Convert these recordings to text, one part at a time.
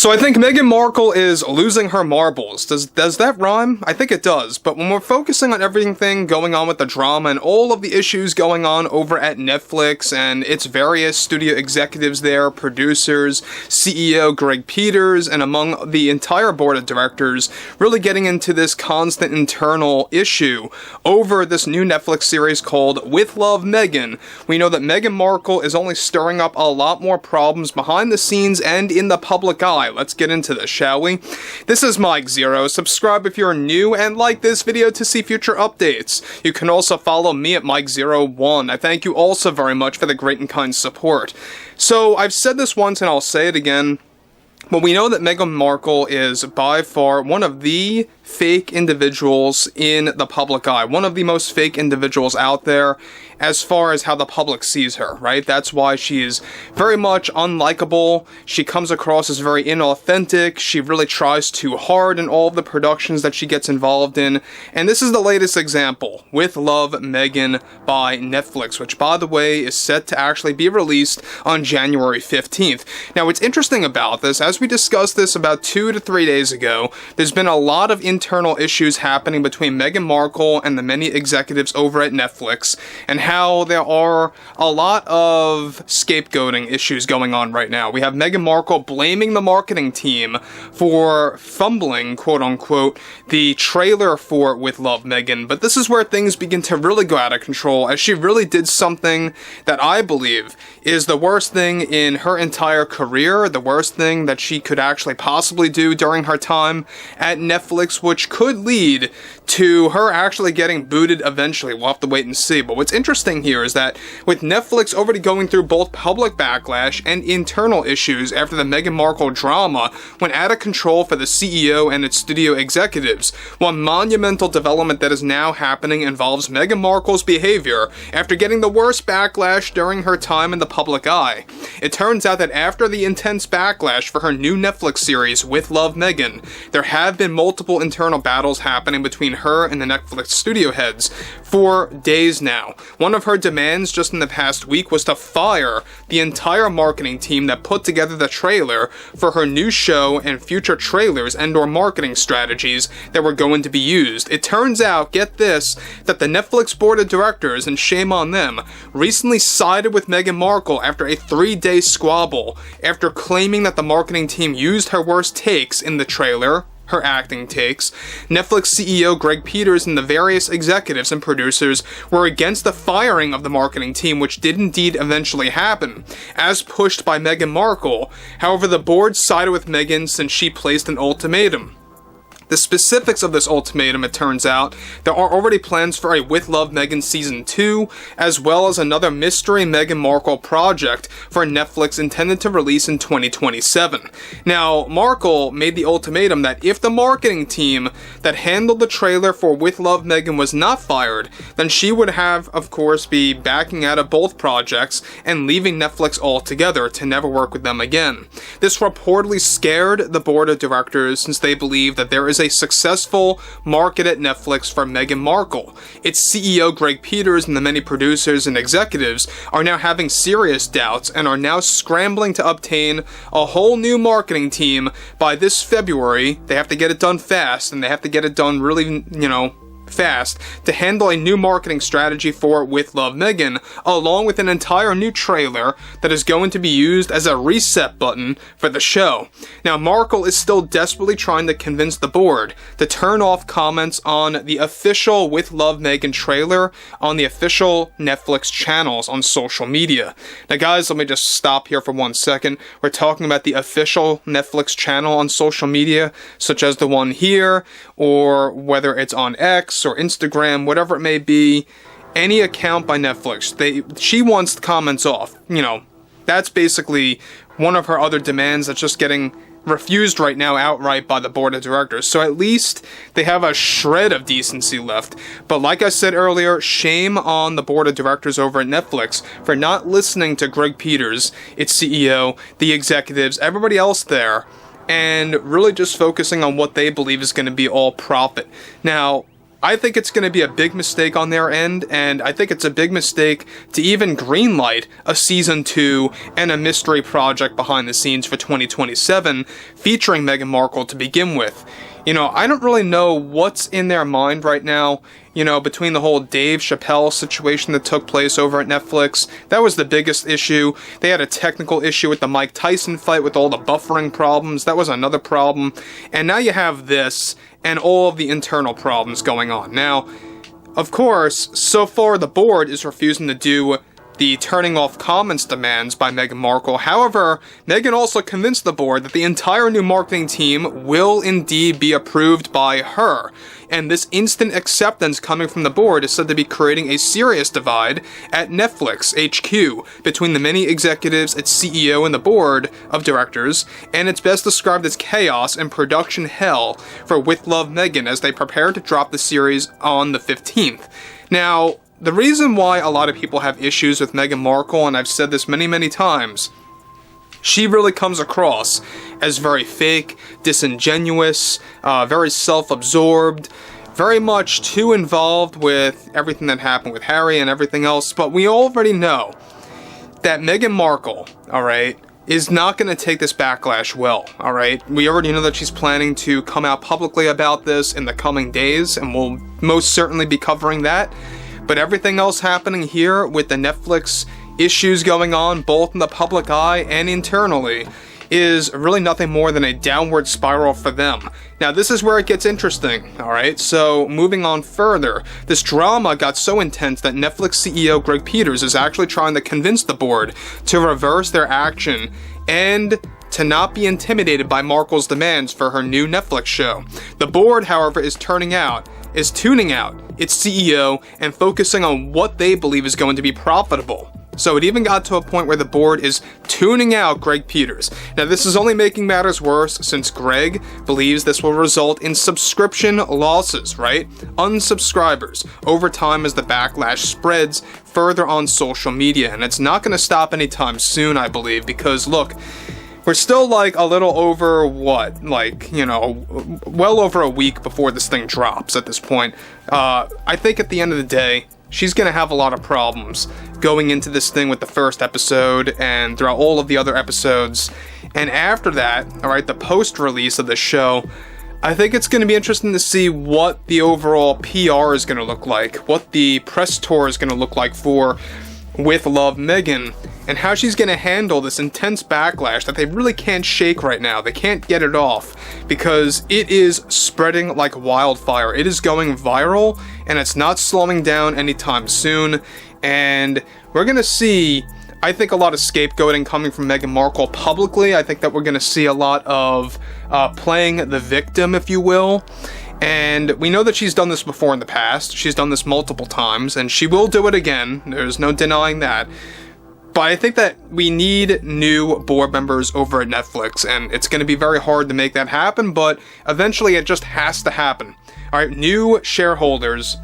So I think Meghan Markle is losing her marbles. Does that rhyme? I think it does. But when we're focusing on everything going on with the drama and all of the issues going on over at Netflix and its various studio executives there, producers, CEO Greg Peters, and among the entire board of directors, really getting into this constant internal issue over this new Netflix series called With Love, Meghan, we know that Meghan Markle is only stirring up a lot more problems behind the scenes and in the public eye. Let's get into this, shall we? This is Mike Zero. Subscribe if you're new and like this video to see future updates. You can also follow me at Mike01. I thank you also very much for the great and kind support. So I've said this once and I'll say it again. But we know that Meghan Markle is by far one of the fake individuals in the public eye. One of the most fake individuals out there as far as how the public sees her, right? That's why she is very much unlikable. She comes across as very inauthentic. She really tries too hard in all of the productions that she gets involved in. And this is the latest example, With Love, Meghan by Netflix, which, by the way, is set to actually be released on January 15th. Now, what's interesting about this, as we discussed this about 2 to 3 days ago, there's been a lot of internal issues happening between Meghan Markle and the many executives over at Netflix, and how there are a lot of scapegoating issues going on right now. We have Meghan Markle blaming the marketing team for fumbling, quote-unquote, the trailer for With Love, Meghan, but this is where things begin to really go out of control, as she really did something that I believe is the worst thing in her entire career, the worst thing that she could actually possibly do during her time at Netflix, which could lead to her actually getting booted eventually. We'll have to wait and see. But what's interesting here is that with Netflix already going through both public backlash and internal issues after the Meghan Markle drama went out of control for the CEO and its studio executives, one monumental development that is now happening involves Meghan Markle's behavior after getting the worst backlash during her time in the public eye. It turns out that after the intense backlash for her new Netflix series, With Love, Meghan, there have been multiple internal battles happening between her and the Netflix studio heads for days now. One of her demands just in the past week was to fire the entire marketing team that put together the trailer for her new show and future trailers and/or marketing strategies that were going to be used. It turns out, get this, that the Netflix board of directors, and shame on them, recently sided with Meghan Markle after a 3-day squabble after claiming that the marketing team used her worst takes in the trailer, her acting takes. Netflix CEO Greg Peters and the various executives and producers were against the firing of the marketing team, which did indeed eventually happen, as pushed by Meghan Markle. However, the board sided with Meghan since she placed an ultimatum. The specifics of this ultimatum, it turns out, there are already plans for a With Love, Meghan Season 2, as well as another mystery Meghan Markle project for Netflix intended to release in 2027. Now, Markle made the ultimatum that if the marketing team that handled the trailer for With Love, Meghan was not fired, then she would have, of course, be backing out of both projects and leaving Netflix altogether to never work with them again. This reportedly scared the board of directors since they believe that there is a successful market at Netflix for Meghan Markle. Its CEO Greg Peters and the many producers and executives are now having serious doubts and are now scrambling to obtain a whole new marketing team by this February. They have to get it done fast, and they have to get it done really, fast to handle a new marketing strategy for With Love, Meghan, along with an entire new trailer that is going to be used as a reset button for the show. Now, Markle is still desperately trying to convince the board to turn off comments on the official With Love, Meghan trailer on the official Netflix channels on social media. Now, guys, let me just stop here for 1 second. We're talking about the official Netflix channel on social media, such as the one here, or whether it's on X or Instagram, whatever it may be, any account by Netflix. She wants comments off. That's basically one of her other demands that's just getting refused right now outright by the board of directors. So at least they have a shred of decency left. But like I said earlier, shame on the board of directors over at Netflix for not listening to Greg Peters, its CEO, the executives, everybody else there, and really just focusing on what they believe is going to be all profit. Now, I think it's going to be a big mistake on their end, and I think it's a big mistake to even greenlight a Season 2 and a mystery project behind the scenes for 2027 featuring Meghan Markle to begin with. You know, I don't really know what's in their mind right now, you know, between the whole Dave Chappelle situation that took place over at Netflix. That was the biggest issue. They had a technical issue with the Mike Tyson fight with all the buffering problems. That was another problem. And now you have this and all of the internal problems going on. Now, of course, so far the board is refusing to do the turning off comments demands by Meghan Markle. However, Meghan also convinced the board that the entire new marketing team will indeed be approved by her. And this instant acceptance coming from the board is said to be creating a serious divide at Netflix HQ between the many executives, its CEO, and the board of directors, and it's best described as chaos and production hell for With Love Meghan as they prepare to drop the series on the 15th. Now, the reason why a lot of people have issues with Meghan Markle, and I've said this many times, she really comes across as very fake, disingenuous, very self-absorbed, very much too involved with everything that happened with Harry and everything else. But we already know that Meghan Markle, alright, is not going to take this backlash well, alright? We already know that she's planning to come out publicly about this in the coming days, and we'll most certainly be covering that. But everything else happening here with the Netflix issues going on, both in the public eye and internally, is really nothing more than a downward spiral for them. Now, this is where it gets interesting, alright? So, moving on further, this drama got so intense that Netflix CEO Greg Peters is actually trying to convince the board to reverse their action and to not be intimidated by Markle's demands for her new Netflix show. The board, however, is tuning out its CEO and focusing on what they believe is going to be profitable. So it even got to a point where the board is tuning out Greg Peters. Now, this is only making matters worse since Greg believes this will result in subscription losses, right? Unsubscribers over time as the backlash spreads further on social media. And it's not going to stop anytime soon, I believe, because look, we're still like a little over well over a week before this thing drops at this point. I think at the end of the day, she's going to have a lot of problems going into this thing with the first episode and throughout all of the other episodes. And after that, alright, the post-release of the show, I think it's going to be interesting to see what the overall PR is going to look like, what the press tour is going to look like for With Love Meghan, and how she's going to handle this intense backlash that they really can't shake right now. They can't get it off because it is spreading like wildfire. It is going viral and it's not slowing down anytime soon. And we're going to see, I think, a lot of scapegoating coming from Meghan Markle publicly. I think that we're going to see a lot of playing the victim, if you will. And we know that she's done this before in the past. She's done this multiple times, and she will do it again. There's no denying that. But I think that we need new board members over at Netflix, and it's going to be very hard to make that happen, but eventually it just has to happen. Alright, new shareholders,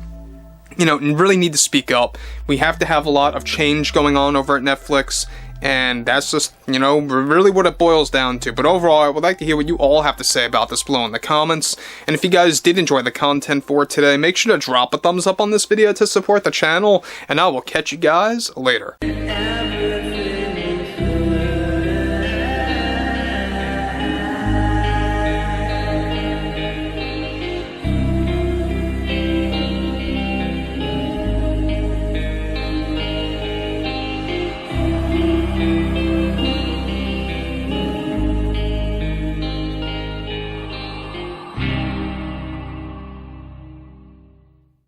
really need to speak up. We have to have a lot of change going on over at Netflix, and that's just, really what it boils down to. But overall, I would like to hear what you all have to say about this below in the comments. And if you guys did enjoy the content for today, make sure to drop a thumbs up on this video to support the channel, and I will catch you guys later.